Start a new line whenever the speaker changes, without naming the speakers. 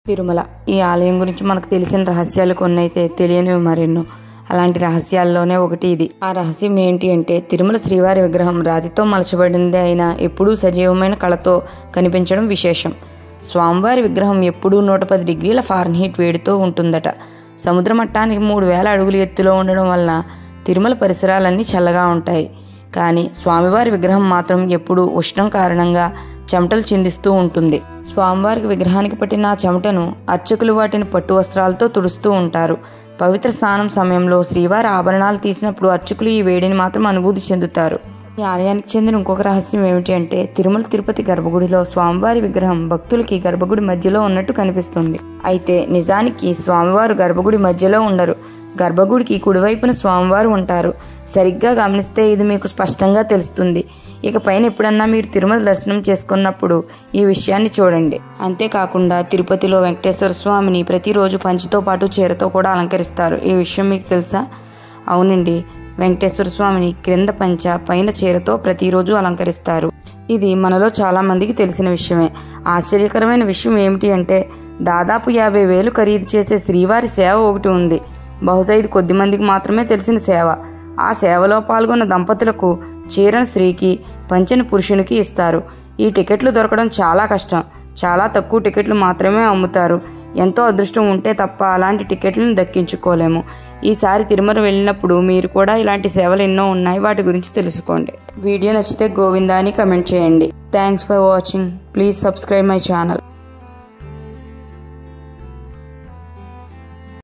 తిరుమల ఈ ఆలయం గురించి మనకు తెలిసిన రహస్యాలు కొన్ని అయితే తెలియనివి మరెన్నో. అలాంటి రహస్యాల్లోనే ఒకటి ఇది. ఆ రహస్యం ఏంటి అంటే, తిరుమల శ్రీవారి విగ్రహం రాతితో మలచబడింది అయినా ఎప్పుడూ సజీవమైన కళతో కనిపించడం విశేషం. స్వామివారి విగ్రహం ఎప్పుడూ 110 డిగ్రీల ఫారెన్హీట్ వేడితో ఉంటుందట. సముద్ర మట్టానికి 3000 అడుగుల ఎత్తులో ఉండడం వలన తిరుమల పరిసరాలన్నీ చల్లగా ఉంటాయి. కానీ స్వామివారి విగ్రహం మాత్రం ఎప్పుడూ ఉష్ణం కారణంగా చెమటలు చిందిస్తూ ఉంటుంది. స్వామివారికి విగ్రహానికి పట్టిన చెమటను అర్చకులు వాటిని పట్టు వస్త్రాలతో తుడుస్తూ ఉంటారు. పవిత్ర స్నానం సమయంలో శ్రీవారి ఆభరణాలు తీసినప్పుడు అర్చకులు ఈ వేడిని మాత్రం అనుభూతి చెందుతారు. ఈ ఆలయానికి చెందిన ఇంకొక రహస్యం ఏమిటి అంటే, తిరుమల తిరుపతి గర్భగుడిలో స్వామివారి విగ్రహం భక్తులకి గర్భగుడి మధ్యలో ఉన్నట్టు కనిపిస్తుంది. అయితే నిజానికి స్వామివారు గర్భగుడి మధ్యలో ఉండరు. గర్భగుడికి కుడివైపున స్వామివారు ఉంటారు. సరిగ్గా గమనిస్తే ఇది మీకు స్పష్టంగా తెలుస్తుంది. ఇక పైన ఎప్పుడన్నా మీరు తిరుమల దర్శనం చేసుకున్నప్పుడు ఈ విషయాన్ని చూడండి. అంతేకాకుండా తిరుపతిలో వెంకటేశ్వర స్వామిని ప్రతిరోజు పంచితో పాటు చీరతో కూడా అలంకరిస్తారు. ఈ విషయం మీకు తెలుసా? అవునండి, వెంకటేశ్వర స్వామిని క్రింద పంచ పైన చీరతో ప్రతిరోజు అలంకరిస్తారు. ఇది మనలో చాలా మందికి తెలిసిన విషయమే. ఆశ్చర్యకరమైన విషయం ఏమిటి అంటే, దాదాపు 50,000 ఖరీదు చేసే శ్రీవారి సేవ ఒకటి ఉంది. బహుశా ఇది కొద్ది మందికి మాత్రమే తెలిసిన సేవ. ఆ సేవలో పాల్గొన్న దంపతులకు చీరను స్త్రీకి, పంచెను పురుషునికి ఇస్తారు. ఈ టికెట్లు దొరకడం చాలా కష్టం. చాలా తక్కువ టికెట్లు మాత్రమే అమ్ముతారు. ఎంతో అదృష్టం ఉంటే తప్ప అలాంటి టికెట్లను దక్కించుకోలేము. ఈసారి తిరుమల వెళ్ళినప్పుడు మీరు కూడా ఇలాంటి సేవలు ఎన్నో ఉన్నాయి, వాటి గురించి తెలుసుకోండి. వీడియో నచ్చితే గోవిందా అని కమెంట్ చేయండి. Thanks for watching. Please subscribe my channel.